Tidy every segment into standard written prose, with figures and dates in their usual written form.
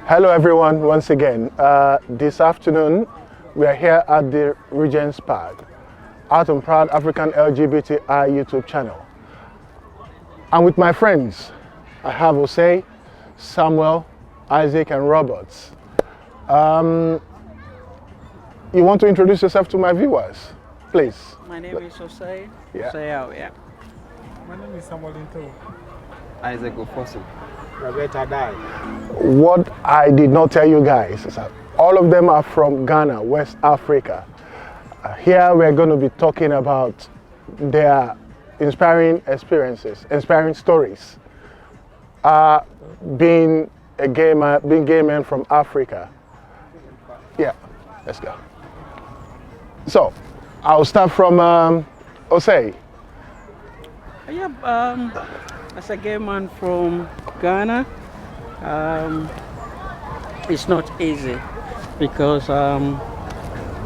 Hello everyone, once again. This afternoon we are here at the Regent's Park, Out and Proud African LGBTI YouTube channel. And with my friends, I have Osei, Samuel, Isaac and Roberts. You want to introduce yourself to my viewers, please? My name is Osei. Yeah. Yeah. My name is Samuel Into. Isaac Ofosu. Roberta Dai. What I did not tell you guys is that all of them are from Ghana, West Africa. Here we're going to be talking about their inspiring experiences, inspiring stories. Being gay men from Africa. Yeah, let's go. So, I'll start from Osei. Yeah, as a gay man from Ghana, it's not easy because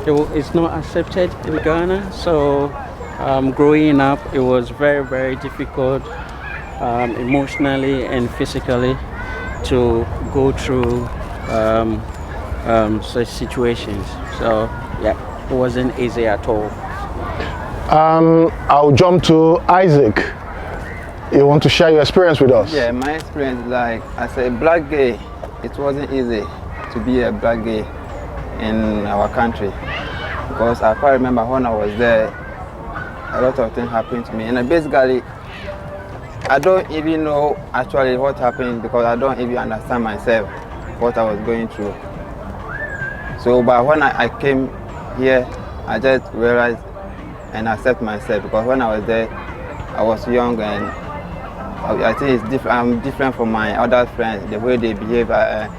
it's not accepted in Ghana. So growing up, it was very, very difficult emotionally and physically to go through such situations. So yeah, it wasn't easy at all. I'll jump to Isaac. You want to share your experience with us? Yeah, my experience, like as a black gay, it wasn't easy to be a black gay in our country because I quite remember when I was there, a lot of things happened to me, and basically I don't even know actually what happened because I don't even understand myself what I was going through. So, but when I came here, I just realized and accept myself because when I was there, I was young and I think it's different. I'm different from my other friends. The way they behave, I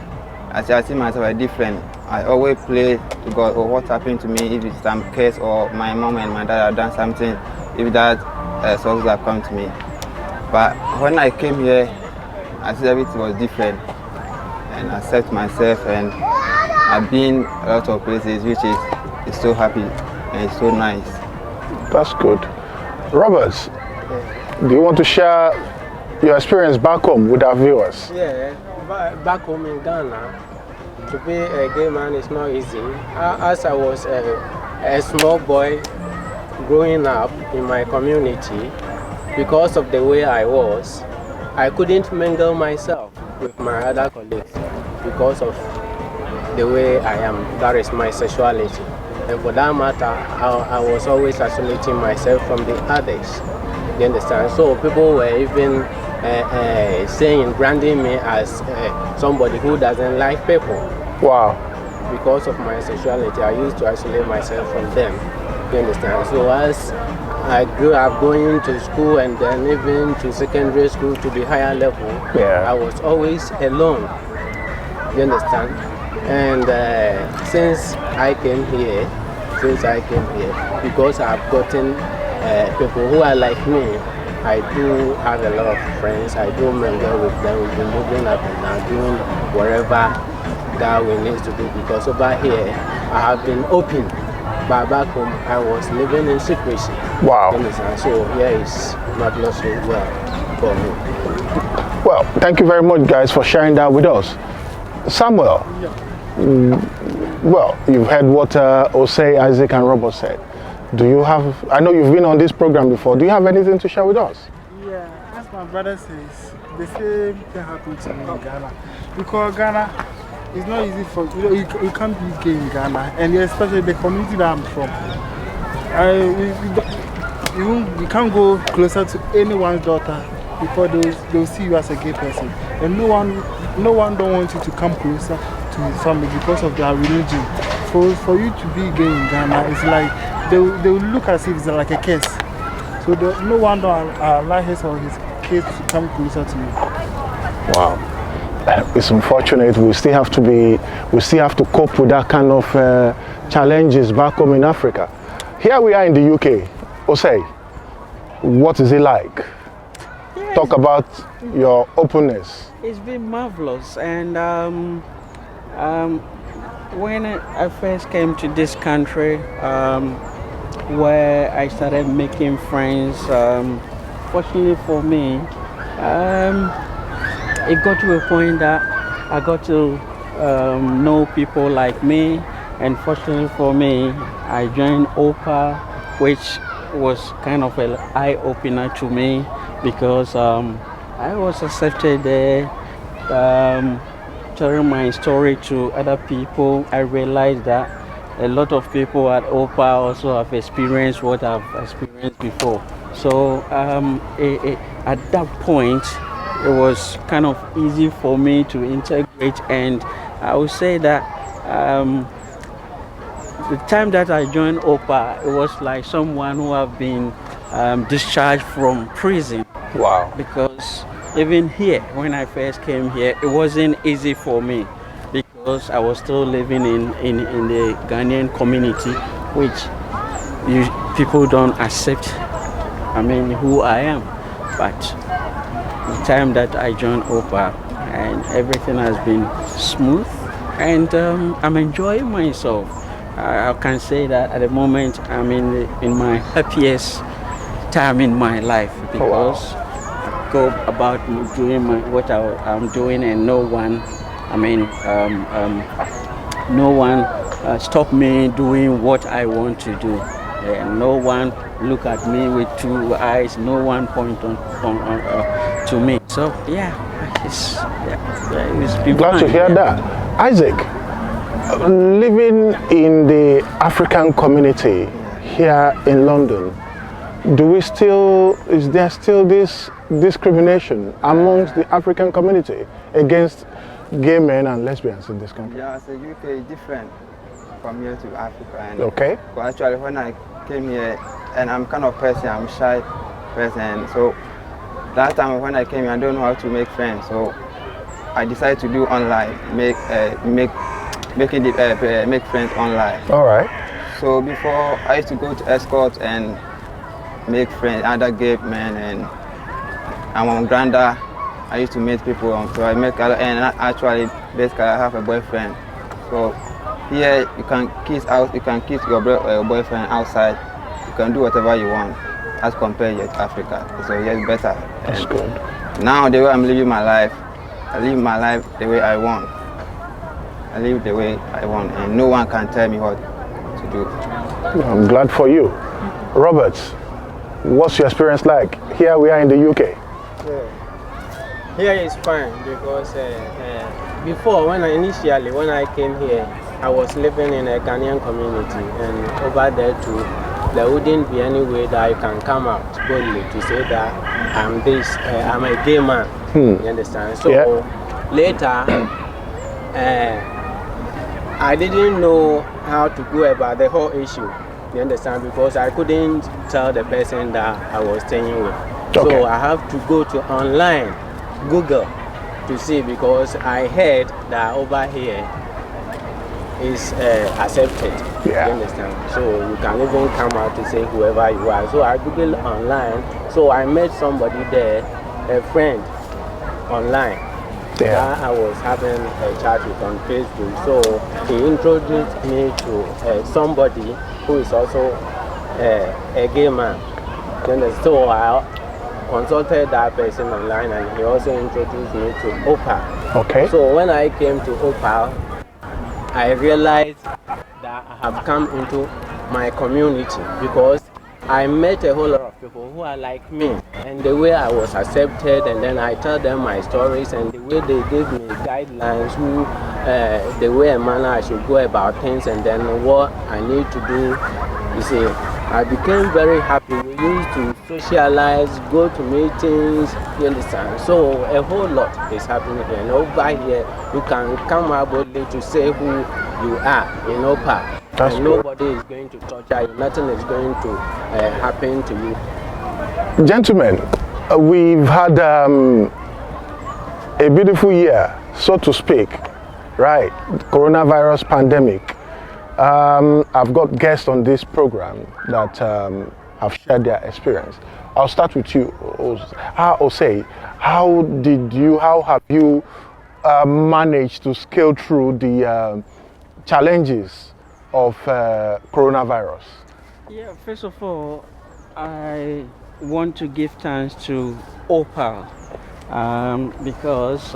see myself as different. I always play to God, or what happened to me, if it's some case or my mom and my dad have done something, if that sources have come to me. But when I came here, I see everything was different and I accept myself, and I've been a lot of places, which is so happy and it's so nice. That's good. Roberts, do you want to share your experience back home with our viewers? Yeah, back home in Ghana, to be a gay man is not easy. As I was a small boy growing up in my community, because of the way I was, I couldn't mingle myself with my other colleagues because of the way I am. That is my sexuality. And for that matter, I was always isolating myself from the others. You understand? So people were even branding me as somebody who doesn't like people. Wow. Because of my sexuality, I used to isolate myself from them. You understand? So as I grew up going to school and then even to secondary school to the higher level, I was always alone. You understand? And since I came here, because I've gotten people who are like me, I do have a lot of friends. I do mingle with them. We've been moving up and down, doing whatever that we need to do. Because over here, I have been open, but back home, I was living in secrecy. Wow. So here is not so well for me. Well, thank you very much, guys, for sharing that with us. Samuel, well, you've heard what Osei, Isaac, and Robert said. Do you have, I know you've been on this program before, do you have anything to share with us? Yeah, as my brother says, the same thing happened to me in Ghana. Because Ghana is not easy for, you can't be gay in Ghana, and especially the community that I'm from. You can't go closer to anyone's daughter before they'll see you as a gay person. And no one don't want you to come closer to his family because of their religion. For you to be gay in Ghana, it's like they will look as if it's like a curse. So no one don't allow his or his kids to come closer to you. Wow. It's unfortunate. We still have to cope with that kind of challenges back home in Africa. Here we are in the UK. Osei, what is it like? Yeah, Talk about your openness. It's been marvelous, and when I first came to this country, where I started making friends, fortunately for me, it got to a point that I got to know people like me, and fortunately for me, I joined OPA, which was kind of an eye-opener to me because I was accepted there. Telling my story to other people, I realized that a lot of people at OPA also have experienced what I've experienced before. So at that point, it was kind of easy for me to integrate, and I would say that the time that I joined OPA, it was like someone who have been discharged from prison. Wow. Because even here, when I first came here, it wasn't easy for me because I was still living in the Ghanaian community, which people don't accept, who I am. But the time that I joined OPA, and everything has been smooth, and I'm enjoying myself. I can say that at the moment I'm in my happiest time in my life because I go about doing what I'm doing, and no one stop me doing what I want to do. And no one look at me with two eyes. No one point to me. So it's been Glad to fun, hear that. Isaac, living in the African community here in London, is there still this discrimination amongst the African community against gay men and lesbians in this country? Yeah, so UK is different from here to Africa. And Okay. But actually, when I came here, and I'm kind of person, I'm shy person. So that time when I came here, I don't know how to make friends. So I decided to do online, make friends online. All right. So before, I used to go to escort and make friends, other gay men, and I'm on Granda. I used to meet people, so I make, and actually, basically, I have a boyfriend. So here, you can kiss your boyfriend outside. You can do whatever you want, as compared to Africa. So here it's better. That's good. Now the way I'm living my life, I live my life the way I want. I live the way I want, and no one can tell me what to do. I'm glad for you. Robert, what's your experience like? Here we are in the UK. Here is fine because before, when I came here, I was living in a Ghanaian community, and over there too, there wouldn't be any way that I can come out boldly to say that I'm a gay man. You understand? So later, I didn't know how to go about the whole issue. You understand? Because I couldn't tell the person that I was staying with. Okay. So I have to go to online, Google, to see, because I heard that over here is accepted. Yeah. You understand? So you can even come out to say whoever you are. So I Googled online. So I met somebody there, a friend online. Yeah. I was having a chat with on Facebook. So he introduced me to somebody who is also a gay man. So I consulted that person online, and he also introduced me to OPA. Okay. So when I came to OPA, I realized that I have come into my community because I met a whole lot of people who are like me, and the way I was accepted, and then I tell them my stories, and the way they gave me guidelines, the way and manner I should go about things, and then what I need to do. You see, I became very happy. We used to socialize, go to meetings, you understand? So a whole lot is happening here. And over here, you can come out boldly to say who you are in OPA. That's and good. nobody is going to torture you. Nothing is going to happen to you. Gentlemen, we've had a beautiful year, so to speak, right? The coronavirus pandemic. I've got guests on this program that have shared their experience. I'll start with you, Osei. How have you managed to scale through the challenges of coronavirus? Yeah, first of all, I want to give thanks to OPA because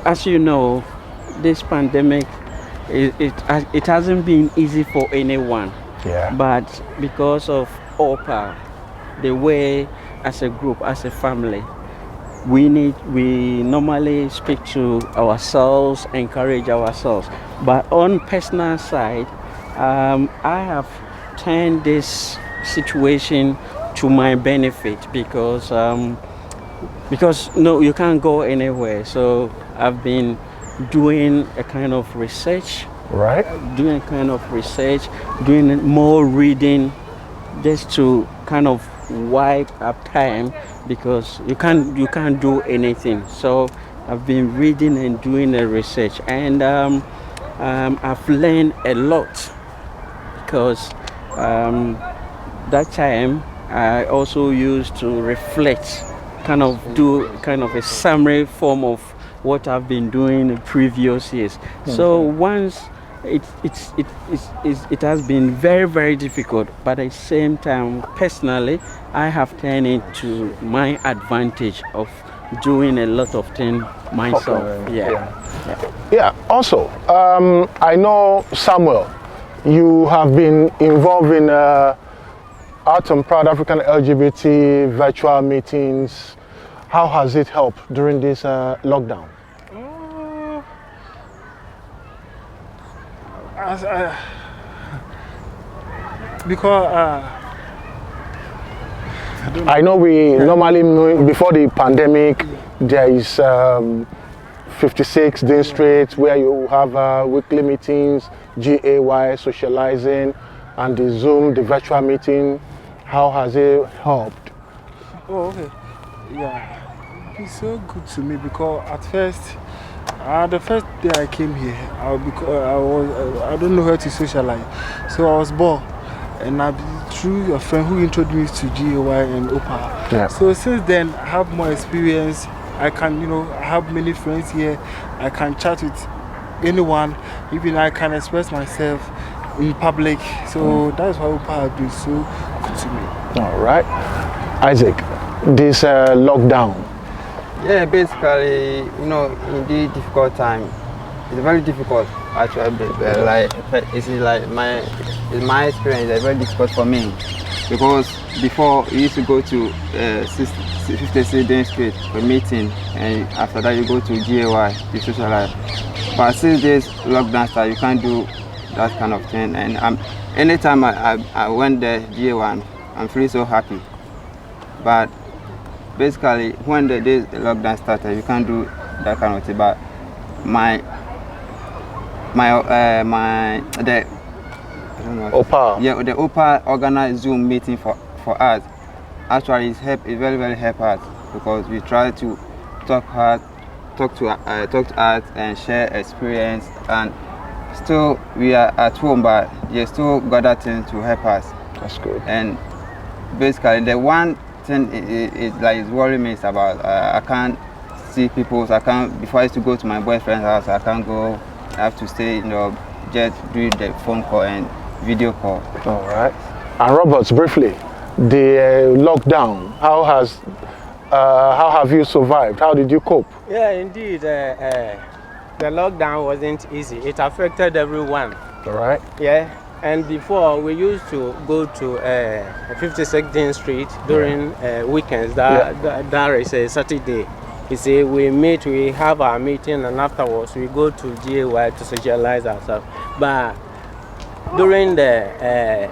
as you know, this pandemic, it hasn't been easy for anyone. Yeah. But because of OPA, the way as a group, as a family, we normally speak to ourselves, encourage ourselves. But on personal side, I have turned this situation to my benefit because no, you can't go anywhere. So I've been doing a kind of research. Right. Doing a kind of research, doing more reading, just to kind of wipe up time, because you can't do anything. So I've been reading and doing the research, and I've learned a lot, because that time I also used to reflect, kind of do kind of a summary form of what I've been doing in previous years. So once it has been very, very difficult, but at the same time, personally, I have turned it to my advantage of doing a lot of things myself. Yeah. Also, I know, Samuel, you have been involved in Out and Proud African LGBT virtual meetings. How has it helped during this lockdown? Because I know we normally, before the pandemic, there is 56 Dean Street where you have weekly meetings, GAY, socializing, and the Zoom, the virtual meeting. How has it helped? oh, okay, yeah, it's so good to me because at first, the first day I came here, I don't know how to socialize, so I was bored, and through a friend who introduced me to GAY and OPA. Yeah. So since then, I have more experience. I can, I have many friends here. I can chat with anyone. Even I can express myself in public. So that's why OPA has been so good to me. All right. Isaac, this lockdown. Yeah, basically, in the difficult time, it's very difficult actually. Like, my experience, it's very difficult for me, because before we used to go to 56 Dean Street for meeting, and after that you go to GAY, you socialize. But since this lockdown started, you can't do that kind of thing. And anytime I went there, GAY, I'm feeling so happy. But basically, when the lockdown started, you can't do that kind of thing. But OPA. Yeah, the OPA organized Zoom meeting for us. Actually, it's very, very help us, because we try to talk to us and share experience. And still, we are at home, but they still got that thing to help us. That's good. And basically, the one thing is like worrying me is about I can't see people. So I can't. Before I used to go to my boyfriend's house, I can't go. I have to stay, just do the phone call and video call. All right. And Roberts, briefly, the lockdown. How have you survived? How did you cope? Yeah, indeed. The lockdown wasn't easy. It affected everyone. All right. Yeah. And before, we used to go to 56th Dean Street during weekends. That is a Saturday. You see, we have our meeting, and afterwards we go to GAY to socialize ourselves. But during the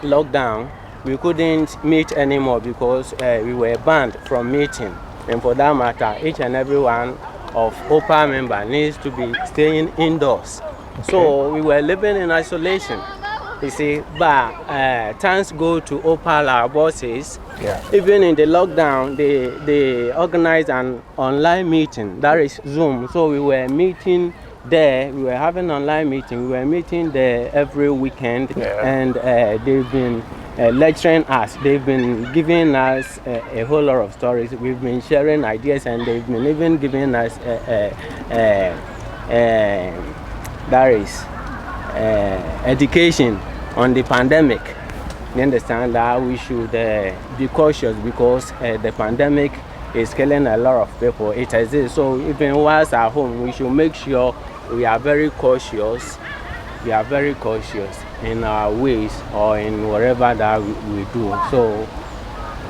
lockdown, we couldn't meet anymore because we were banned from meeting. And for that matter, each and every one of OPA members needs to be staying indoors. Okay. So we were living in isolation. You see, but thanks go to OPA, our bosses. Yeah. Even in the lockdown, they organized an online meeting, that is Zoom. So we were meeting there, we were having online meeting, we were meeting there every weekend. Yeah. And they've been lecturing us, they've been giving us a whole lot of stories, we've been sharing ideas, and they've been even giving us education on the pandemic. You understand that we should be cautious, because the pandemic is killing a lot of people. It exists. So even whilst at home, we should make sure we are very cautious. We are very cautious in our ways or in whatever that we do. So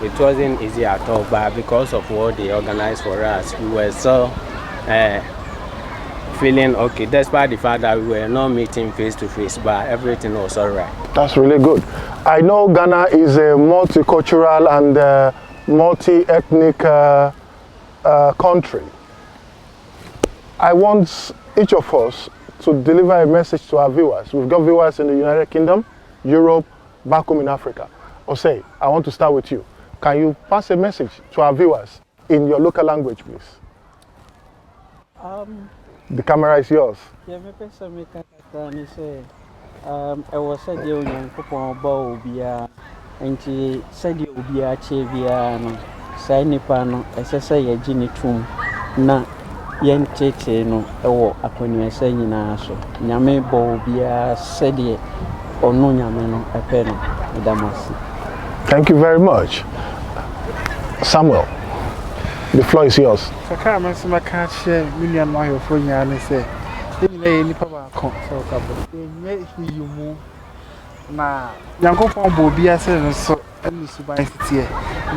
it wasn't easy at all, but because of what they organized for us, we were so feeling okay, despite the fact that we were not meeting face to face, but everything was all right. That's really good. I know Ghana is a multicultural and multi-ethnic country. I want each of us to deliver a message to our viewers. We've got viewers in the United Kingdom, Europe, back home in Africa. Osei, I want to start with you. Can you pass a message to our viewers in your local language, please? The camera is yours. Yeah, me pesa me kakata say I was said you nyankopon ba obia enti said you obia che bia no sai nipa no esese ye gini tum na yen tete no ewo akonu ese nyina so nyame ba obia said ye onu nyame no epe no idamasi. Thank you very much. Samuel, the floor is yours. Kaka manso maka che million no ayo fo nya ne se ni nipa ba ko so ka bo enye hiyumu na yankopon bo bia se no so enu suban sitie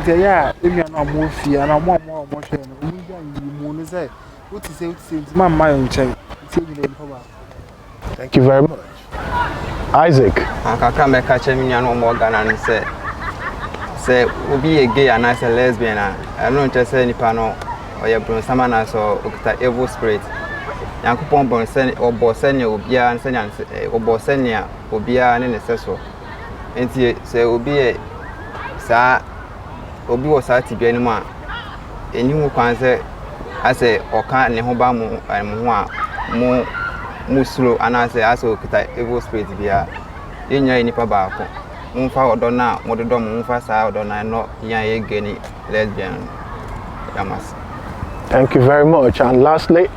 ntia ya emi na mo fie na mo hwe no mu ja yimu ne se uti se mama yo nchen ntia ni nipa ba. Thank you very much. Isaac. Kaka meka che million no mo Ghana ne se obi a gay and as a lesbian, I don't just say any panel or your brother Samana so evil spirit. Yankupon bon send or Bosenia Obia and Senya or Bosenia Obia and necessary. And say Obi a sa Obi was at the anima. And you can say, I say, or can't Nehobamu and more Muslo and I say, I saw evil spirit via in your nipa. Mumfa odona mododom mumfa sa odona no yan geni lesbian yamas. Thank you very much. And lastly,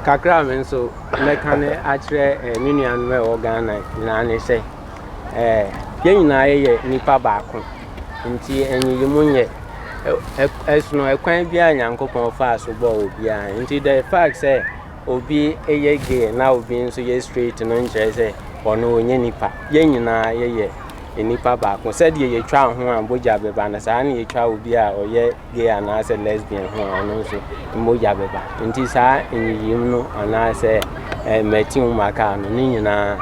kakra men so mekane atre minian me organa na ne say yen na ye nipa baako nti enyi munye esno ekwan bia nyankopon fa so bo obi an nti the fact say obi eye gay na obi nso ye straight no nche say ono onye nipa yen na ye nipa baako said ye twa ho amboja beba na sa na ye twa obi a oye gay ana say lesbian ho ono so mboja beba nti sa enyiyim no ana say metin maka no ni nyina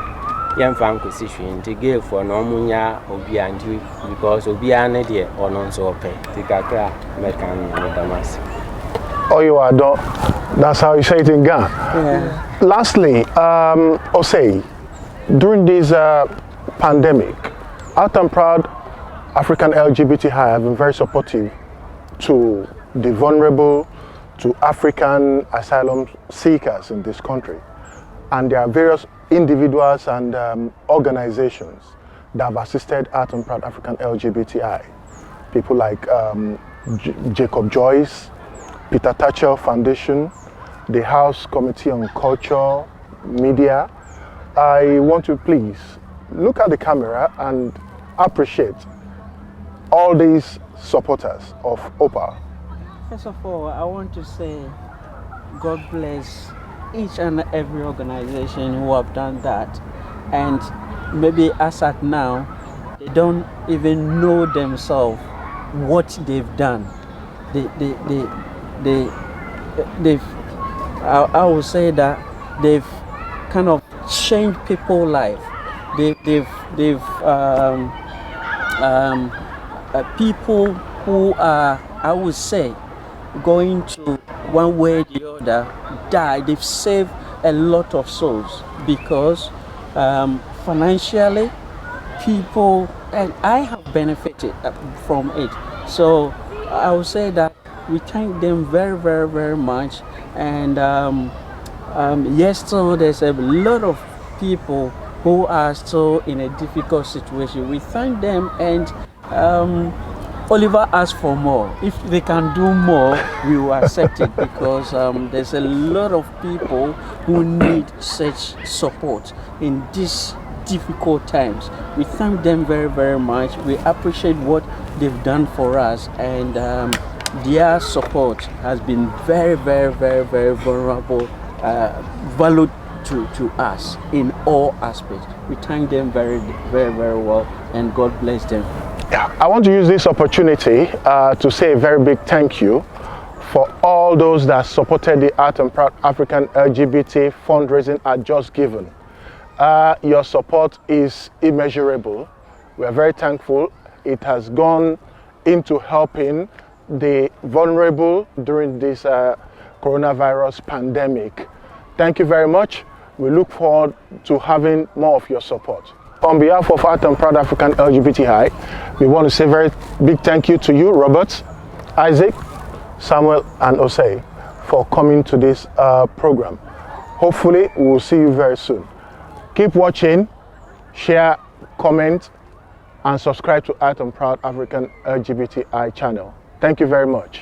yemfa nkosi hwe nti gay for no munya obi anti because obi ane de ono so ope tikakra mekan no damas. Oh, you are done. That's how you say it in Ghana. Yeah. Lastly, Osei, during this pandemic, Out and Proud African LGBTI have been very supportive to the vulnerable, to African asylum seekers in this country. And there are various individuals and organizations that have assisted Out and Proud African LGBTI. People like Jacob Joyce, Peter Thatcher Foundation, the House Committee on Culture, Media. I want to please look at the camera and appreciate all these supporters of OPA. First of all, I want to say God bless each and every organization who have done that. And maybe as at now, they don't even know themselves what they've done. I would say that they've kind of changed people's life. People who are, I would say, going to one way or the other die. They've saved a lot of souls because financially, people, and I have benefited from it. So I would say that we thank them very, very, very much. And yes, so there's a lot of people who are still in a difficult situation. We thank them, and Oliver asked for more. If they can do more, we will accept it, because there's a lot of people who need such support in these difficult times. We thank them very, very much. We appreciate what they've done for us, and their support has been very, very, very, very vulnerable, valued to us in all aspects. We thank them very, very, very well, and God bless them. Yeah, I want to use this opportunity to say a very big thank you for all those that supported the Art and Proud African LGBT fundraising at Just Given. Your support is immeasurable. We are very thankful. It has gone into helping the vulnerable during this coronavirus pandemic. Thank you very much. We look forward to having more of your support. On behalf of Art and Proud African LGBTI, we want to say a very big thank you to you, Robert, Isaac, Samuel, and Osei, for coming to this program. Hopefully, we will see you very soon. Keep watching, share, comment, and subscribe to Art and Proud African LGBTI channel. Thank you very much.